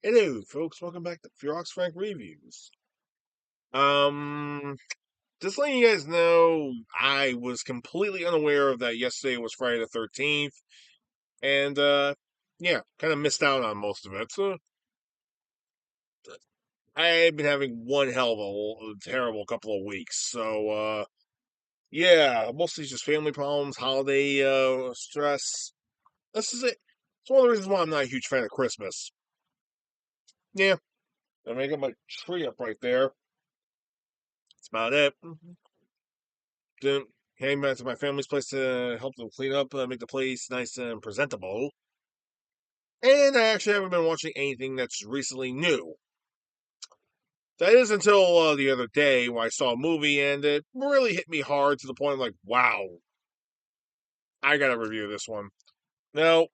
Hello, folks. Welcome back to Ferox Frank Reviews. Um, just letting you guys know, I was completely unaware of that yesterday was Friday the 13th, and, yeah, kind of missed out on most of it. So, I've been having one hell of a terrible couple of weeks, so, yeah, mostly just family problems, holiday, stress. This is it. It's one of the reasons why I'm not a huge fan of Christmas. Yeah, I mean, I got my tree up right there. That's about it. Then came back to my family's place to help them clean up, make the place nice and presentable. And I actually haven't been watching anything that's recently new. That is until the other day when I saw a movie and it really hit me hard to the point of like, wow, I gotta review this one. Now,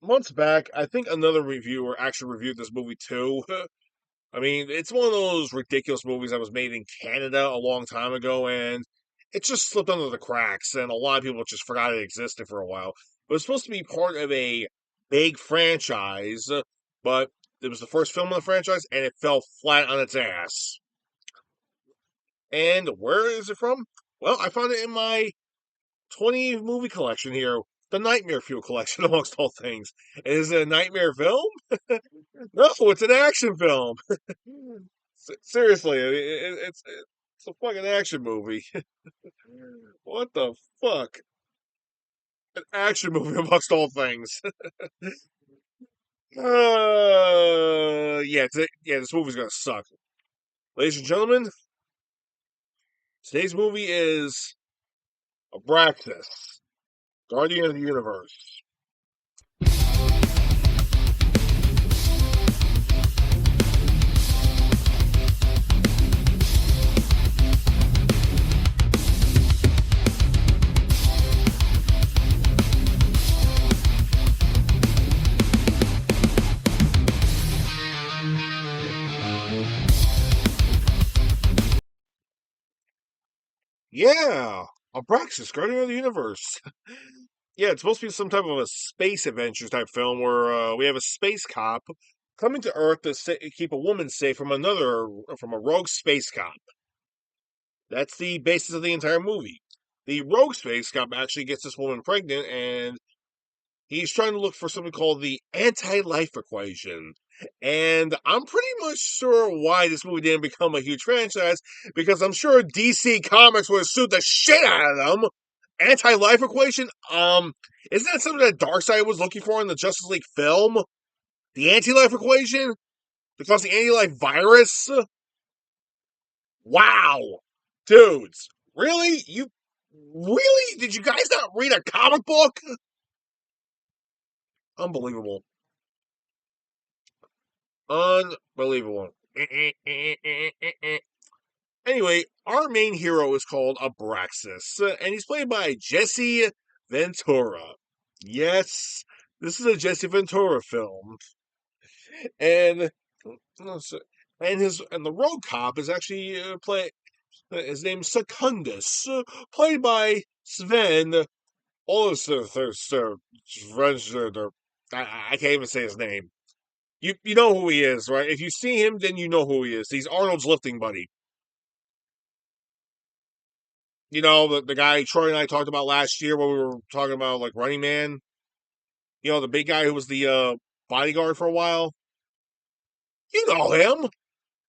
months back, I think another reviewer actually reviewed this movie too. I mean, it's one of those ridiculous movies that was made in Canada a long time ago, and it just slipped under the cracks, and a lot of people just forgot it existed for a while. It was supposed to be part of a big franchise, but it was the first film in the franchise, and it fell flat on its ass. And where is it from? Well, I found it in my 20 movie collection here, the Nightmare Fuel collection, amongst all things. Is it a nightmare film? No, it's an action film. Seriously, it's a fucking action movie. What the fuck? An action movie amongst all things. Yeah, this movie's gonna suck. Ladies and gentlemen, today's movie is Abraxas, Guardian of the Universe. Yeah, Abraxas, Guardian of the Universe. Yeah, it's supposed to be some type of a space adventure type film where we have a space cop coming to Earth to keep a woman safe from a rogue space cop. That's the basis of the entire movie. The rogue space cop actually gets this woman pregnant, and he's trying to look for something called the anti-life equation. And I'm pretty much sure why this movie didn't become a huge franchise, because I'm sure DC Comics would have sued the shit out of them. Anti-life equation? Isn't that something that Darkseid was looking for in the Justice League film? The anti-life equation? Because the anti-life virus? Wow. Dudes, really? Really? Did you guys not read a comic book? Unbelievable. Unbelievable. Anyway, our main hero is called Abraxas, and he's played by Jesse Ventura. Yes, this is a Jesse Ventura film, and and the road cop is actually his name's Secundus, played by Sven. All of I can't even say his name. You know who he is, right? If you see him, then you know who he is. He's Arnold's lifting buddy. You know, the guy Troy and I talked about last year when we were talking about like Running Man. You know, the big guy who was the bodyguard for a while. You know him.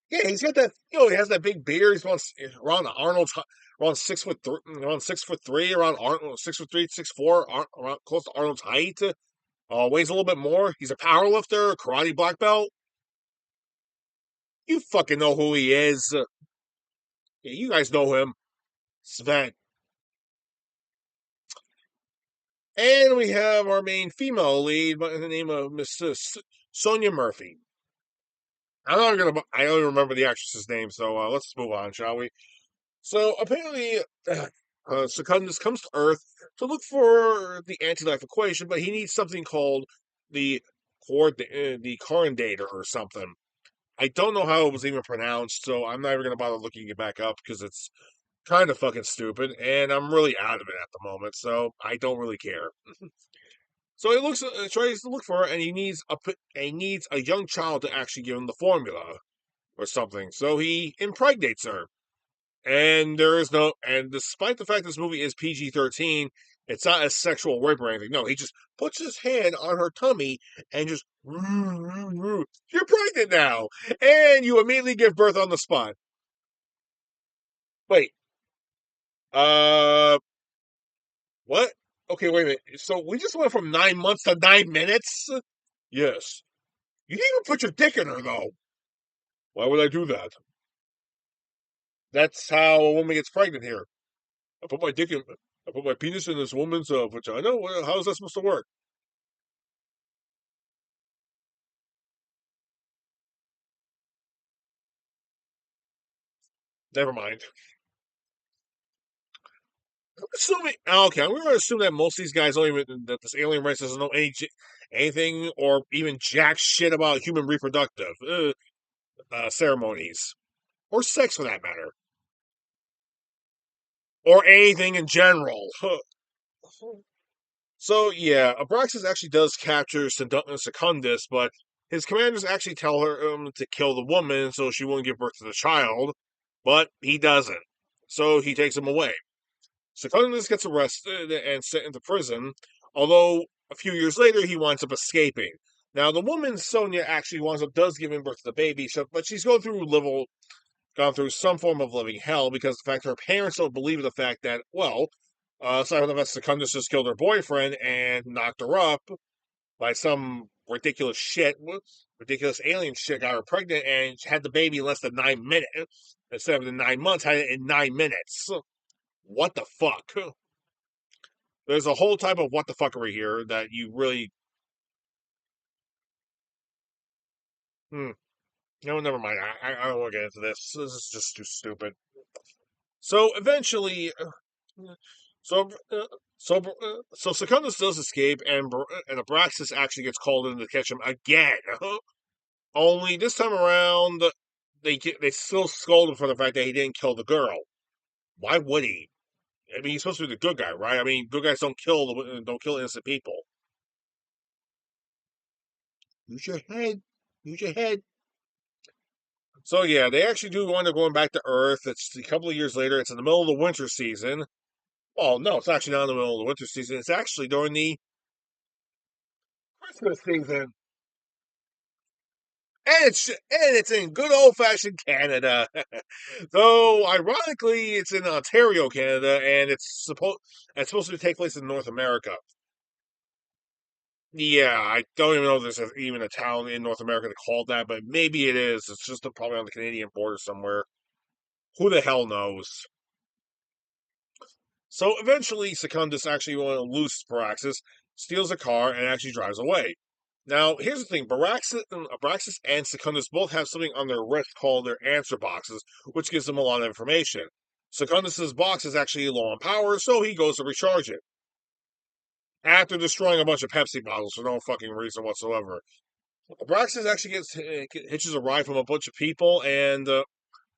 Yeah, he's got that. You know, he has that big beard. He's around Arnold's, around 6'3", around 6'3", around Arnold, 6'3", 6'4", around close to Arnold's height. Weighs a little bit more. He's a power lifter, karate black belt. You fucking know who he is. Yeah, you guys know him, Sven. And we have our main female lead by the name of Miss Sonia Murphy. I don't remember the actress's name, so let's move on, shall we? So apparently, Secundus comes to Earth to look for the anti-life equation, but he needs something called the the coordinator or something. I don't know how it was even pronounced, so I'm not even going to bother looking it back up because it's kind of fucking stupid, and I'm really out of it at the moment, so I don't really care. So he tries to look for her, and he needs a young child to actually give him the formula or something. So he impregnates her, and there is no. And despite the fact this movie is PG-13, it's not a sexual rape or anything. No, he just puts his hand on her tummy and just you're pregnant now, and you immediately give birth on the spot. Wait, uh, what? Okay, wait a minute. So we just went from 9 months to 9 minutes? Yes. You didn't even put your dick in her, though. Why would I do that? That's how a woman gets pregnant here. I put my dick in, I put my penis in this woman's vagina. How is that supposed to work? Never mind. I'm assuming, okay, I'm going to assume that most of these guys don't even, that this alien race doesn't know anything or even jack shit about human reproductive ceremonies or sex for that matter, or anything in general. So yeah, Abraxas actually does capture Secundus, but his commanders actually tell her to kill the woman so she won't give birth to the child, but he doesn't. So he takes him away. Secundus gets arrested and sent into prison, although a few years later he winds up escaping. Now the woman Sonia actually does give birth to the baby, but she's gone through some form of living hell because the fact her parents don't believe the fact that, well, aside from the fact Secundus just killed her boyfriend and knocked her up by some ridiculous alien shit, got her pregnant and had the baby in less than 9 minutes instead of the 9 months, had it in 9 minutes. What the fuck? There's a whole type of what the fuckery here that you really. Hmm. No, never mind. I don't want to get into this. This is just too stupid. So eventually, so so Secundus does escape, and Abraxas actually gets called in to catch him again. Only this time around, they still scold him for the fact that he didn't kill the girl. Why would he? I mean, he's supposed to be the good guy, right? I mean, good guys don't kill innocent people. Use your head. Use your head. So yeah, they actually do wind up going back to Earth. It's a couple of years later. It's in the middle of the winter season. Well, no, it's actually not in the middle of the winter season. It's actually during the Christmas season, and it's in good old fashioned Canada. Though ironically, it's in Ontario, Canada, and it's supposed to take place in North America. Yeah, I don't even know if there's even a town in North America called that, but maybe it is. It's just probably on the Canadian border somewhere. Who the hell knows? So eventually, Secundus actually want to lose Baraxis, steals a car, and actually drives away. Now, here's the thing: Abraxas and Secundus both have something on their wrist called their answer boxes, which gives them a lot of information. Secundus's box is actually low on power, so he goes to recharge it after destroying a bunch of Pepsi bottles for no fucking reason whatsoever. Abraxas actually hitches a ride from a bunch of people, and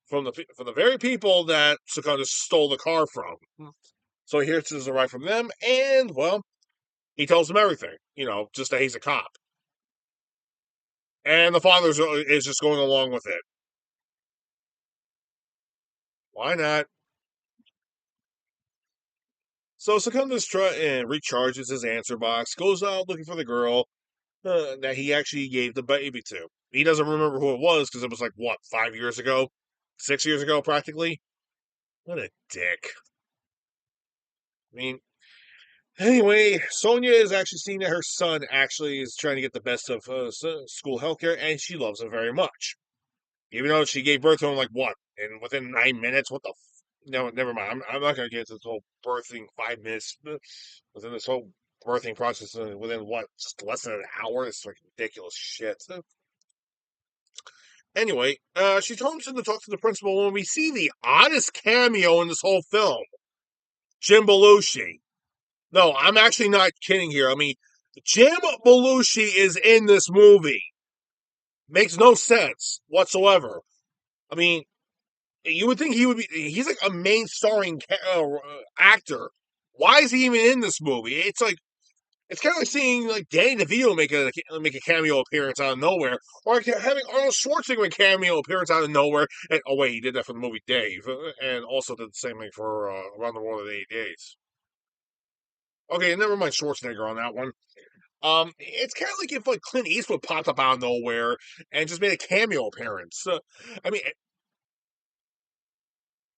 from the very people that Secundus stole the car from. So he hitches a ride from them, and well, he tells them everything. Just that he's a cop, and the father is just going along with it. Why not? So Secundus recharges his answer box, goes out looking for the girl that he actually gave the baby to. He doesn't remember who it was because it was like, what, 5 years ago? 6 years ago, practically? What a dick. I mean, anyway, Sonia is actually seeing that her son actually is trying to get the best of school healthcare, and she loves him very much. Even though she gave birth to him, like, what? And within 9 minutes? What the No, never mind. I'm not going to get into this whole birthing 5 minutes within this whole birthing process within what, just less than an hour. It's like ridiculous shit. Anyway, she told him to talk to the principal when we see the oddest cameo in this whole film, Jim Belushi. No, I'm actually not kidding here. I mean, Jim Belushi is in this movie. Makes no sense whatsoever. I mean, you would think he would be. He's like a main starring actor. Why is he even in this movie? It's kind of like seeing like Danny DeVito make a cameo appearance out of nowhere, or like having Arnold Schwarzenegger make a cameo appearance out of nowhere. And oh wait, he did that for the movie Dave, and also did the same thing for Around the World in 80 Days. Okay, never mind Schwarzenegger on that one. It's kind of like if like Clint Eastwood popped up out of nowhere and just made a cameo appearance. I mean,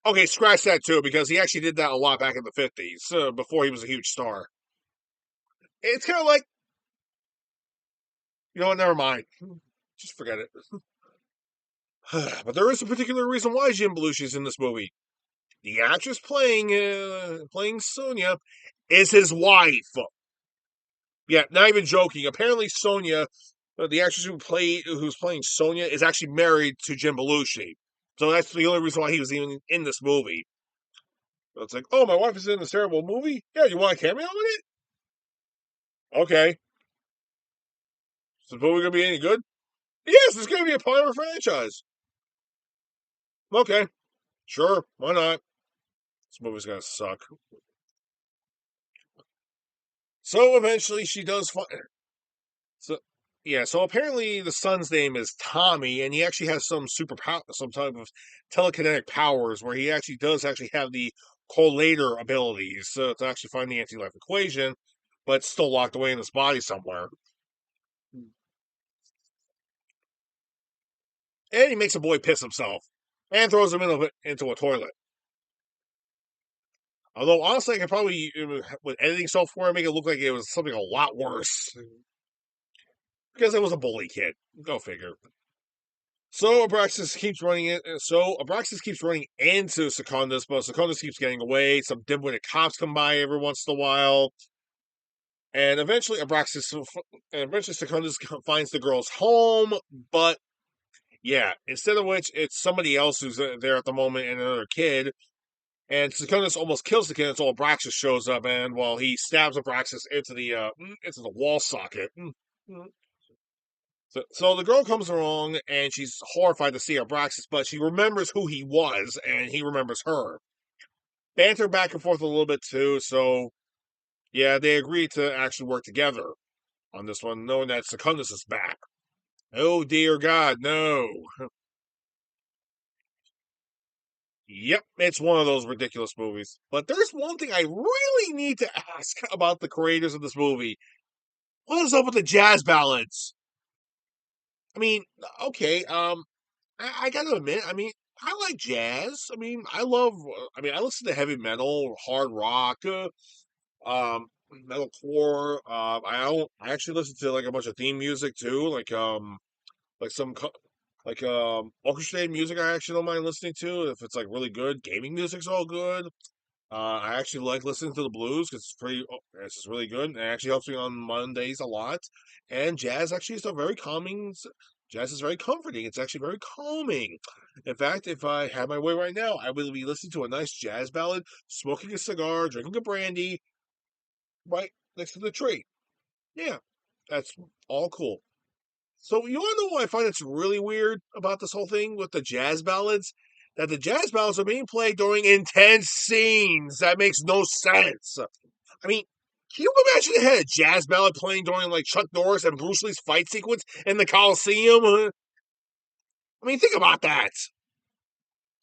okay, scratch that too because he actually did that a lot back in the 50s before he was a huge star. It's kind of like you know what? Never mind. Just forget it. But there is a particular reason why Jim Belushi's in this movie. The actress playing Sonia is his wife. Yeah, not even joking. Apparently, Sonia, the actress who's playing Sonia, is actually married to Jim Belushi. So that's the only reason why he was even in this movie. So it's like, oh, my wife is in this terrible movie. Yeah, you want a cameo in it? Okay. Is the movie gonna be any good? Yes, it's gonna be a part of a franchise. Okay, sure, why not? This movie's gonna suck. So eventually, she does find. So yeah, so apparently the son's name is Tommy, and he actually has some superpower, some type of telekinetic powers, where he actually does actually have the collator abilities to actually find the anti-life equation, but it's still locked away in his body somewhere. And he makes a boy piss himself and throws him into a toilet. Although honestly, I could probably with editing software make it look like it was something a lot worse because it was a bully kid. Go figure. So Abraxas keeps running into Secundus, but Secundus keeps getting away. Some dim-witted cops come by every once in a while, and eventually Secundus finds the girl's home. But yeah, instead of which, it's somebody else who's there at the moment and another kid. And Secundus almost kills the kid until Abraxas shows up, and well, he stabs Abraxas into the wall socket. So the girl comes along and she's horrified to see Abraxas, but she remembers who he was and he remembers her. Banter back and forth a little bit too, so yeah, they agree to actually work together on this one, knowing that Secundus is back. Oh dear God, no. Yep, it's one of those ridiculous movies. But there's one thing I really need to ask about the creators of this movie. What is up with the jazz ballads? I mean, okay, I gotta admit, I mean, I like jazz. I mean, I listen to heavy metal, hard rock, metalcore. I actually listen to like a bunch of theme music too, like orchestrated music. I actually don't mind listening to if it's like really good. Gaming music's all good. I actually like listening to the blues because it's just really good. And it actually helps me on Mondays a lot. And jazz actually is a very calming. Jazz is very comforting. It's actually very calming. In fact, if I had my way right now, I would be listening to a nice jazz ballad, smoking a cigar, drinking a brandy, right next to the tree. Yeah, that's all cool. So you want to know what I find it's really weird about this whole thing with the jazz ballads? That the jazz ballads are being played during intense scenes. That makes no sense. I mean, can you imagine they had a jazz ballad playing during like Chuck Norris and Bruce Lee's fight sequence in the Coliseum? I mean, think about that.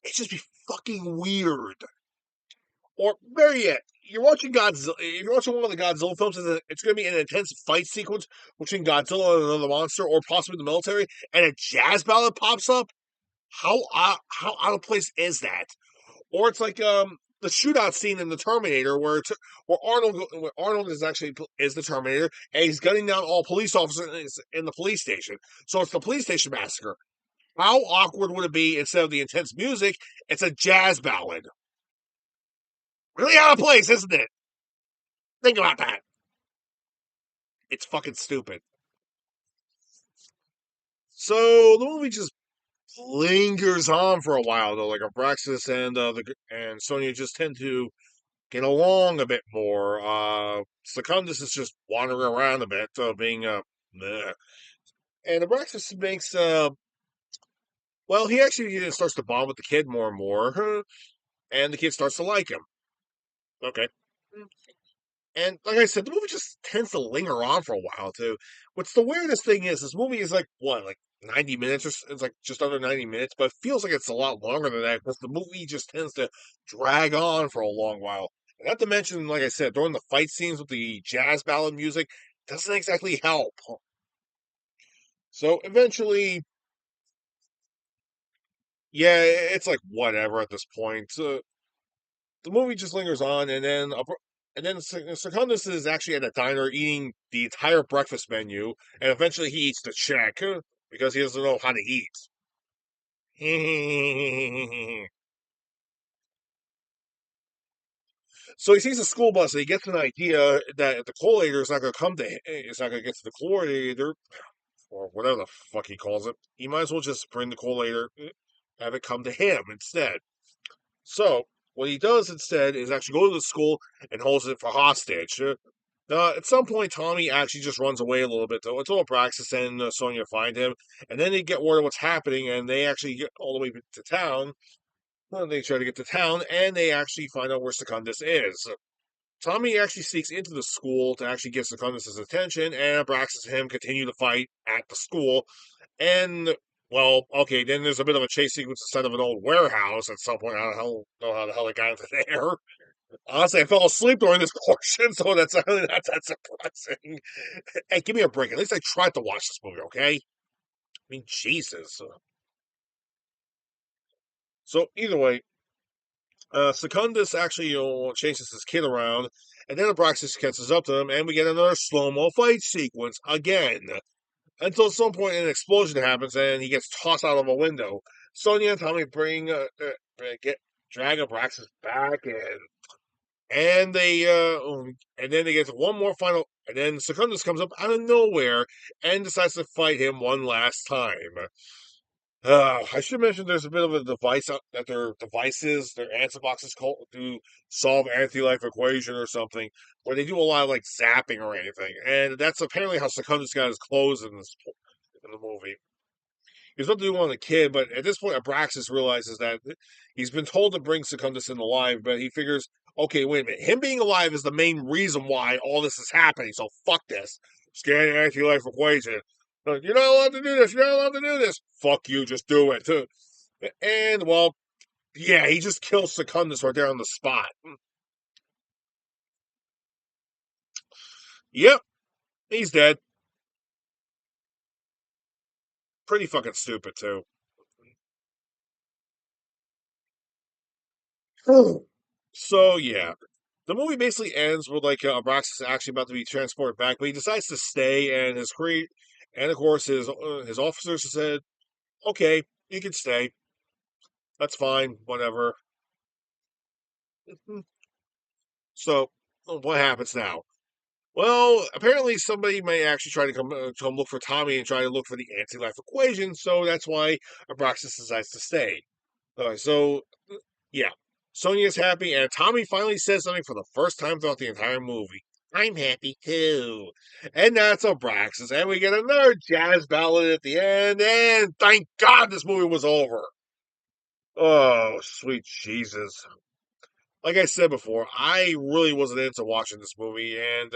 It'd just be fucking weird. Or better yet, you're watching Godzilla. If you're watching one of the Godzilla films, it's going to be an intense fight sequence between Godzilla and another monster, or possibly the military, and a jazz ballad pops up. How out of place is that? Or it's like the shootout scene in the Terminator, where Arnold is the Terminator, and he's gunning down all police officers in the police station. So it's the police station massacre. How awkward would it be instead of the intense music, it's a jazz ballad? Really out of place, isn't it? Think about that. It's fucking stupid. So the movie just lingers on for a while though. Like Abraxas and Sonya just tend to get along a bit more. Secundus is just wandering around a bit, being meh. And Abraxas makes well, he actually starts to bond with the kid more and more, and the kid starts to like him. Okay. And like I said, the movie just tends to linger on for a while too. What's the weirdest thing is this movie is like what, like 90 minutes, it's like just under 90 minutes, but it feels like it's a lot longer than that because the movie just tends to drag on for a long while. And not to mention, like I said, during the fight scenes with the jazz ballad music, doesn't exactly help. So eventually, yeah, it's like whatever at this point. The movie just lingers on, and then Secundus is actually at a diner eating the entire breakfast menu, and eventually he eats the check because he doesn't know how to eat. So he sees a school bus and he gets an idea that the collator is not going to come to him. It's not going to get to the collator or whatever the fuck he calls it. He might as well just bring the collator, have it come to him instead. So what he does instead is actually go to the school and holds it for hostage. At some point, Tommy actually just runs away a little bit, though, until Abraxas and Sonya find him, and then they get word of what's happening, and they actually get all the way to town. Well, they try to get to town, and they actually find out where Secundus is. Tommy actually sneaks into the school to actually get Secundus' attention, and Abraxas and him continue to fight at the school. And, well, okay, then there's a bit of a chase sequence instead of an old warehouse at some point. I don't know how the hell it got into there. Honestly, I fell asleep during this portion, so that's really not that surprising. Hey, give me a break. At least I tried to watch this movie, okay? I mean, Jesus. So either way, Secundus actually chases his kid around, and then Abraxas catches up to him, and we get another slow-mo fight sequence again. Until some point an explosion happens, and he gets tossed out of a window. Sonya and Tommy get drag Abraxas back in. And then they get to one more final, and then Secundus comes up out of nowhere and decides to fight him one last time. I should mention there's a bit of a device that their devices, their answer boxes called to solve anti-life equation or something, where they do a lot of like zapping or anything, and that's apparently how Secundus got his clothes in the movie. He's about to do one on the kid, but at this point, Abraxas realizes that he's been told to bring Secundus in alive, but he figures, okay, wait a minute, him being alive is the main reason why all this is happening. So fuck this. Scan anti-life equation. You're not allowed to do this. You're not allowed to do this. Fuck you. Just do it. And well, yeah, he just kills Secundus right there on the spot. Yep, he's dead. Pretty fucking stupid too. So yeah, the movie basically ends with like Abraxas is actually about to be transported back, but he decides to stay, and and of course his officers said, "Okay, you can stay. That's fine. Whatever." So what happens now? Well, apparently somebody may actually try to come look for Tommy and try to look for the anti-life equation, so that's why Abraxas decides to stay. So yeah, Sonya's happy, and Tommy finally says something for the first time throughout the entire movie. I'm happy too. And that's Abraxas. And we get another jazz ballad at the end, and thank God this movie was over. Oh, sweet Jesus. Like I said before, I really wasn't into watching this movie, and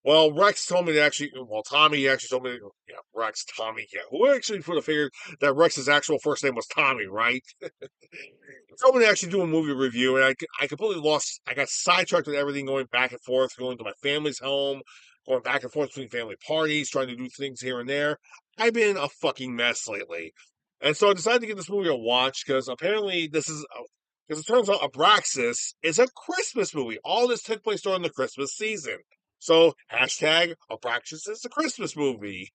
well, Rex told me to actually, well, Tommy actually told me, yeah, Rex, Tommy, yeah, who actually would have figured that Rex's actual first name was Tommy, right? Told me to actually do a movie review, and I completely lost. I got sidetracked with everything going back and forth, going to my family's home, going back and forth between family parties, trying to do things here and there. I've been a fucking mess lately, and so I decided to give this movie a watch because apparently this is because it turns out Abraxas is a Christmas movie. All this took place during the Christmas season. So hashtag Abraxas is a Christmas movie.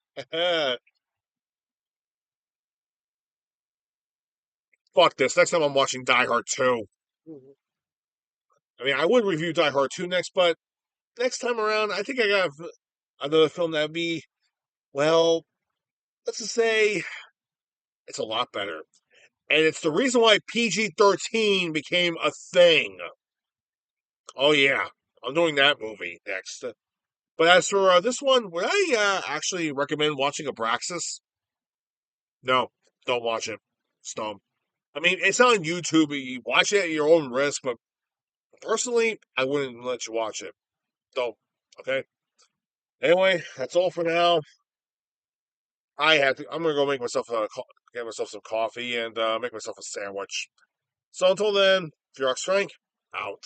Fuck this. Next time I'm watching Die Hard 2. I mean, I would review Die Hard 2 next, but next time around, I think I got another film that would be, well, let's just say it's a lot better. And it's the reason why PG-13 became a thing. Oh, yeah. I'm doing that movie next. But as for this one, would I actually recommend watching Abraxas? No, don't watch it. Stone. I mean, it's on YouTube. You watch it at your own risk, but personally, I wouldn't let you watch it. So, okay. Anyway, that's all for now. I'm gonna go make myself get myself some coffee and make myself a sandwich. So until then, Ferox Frank out.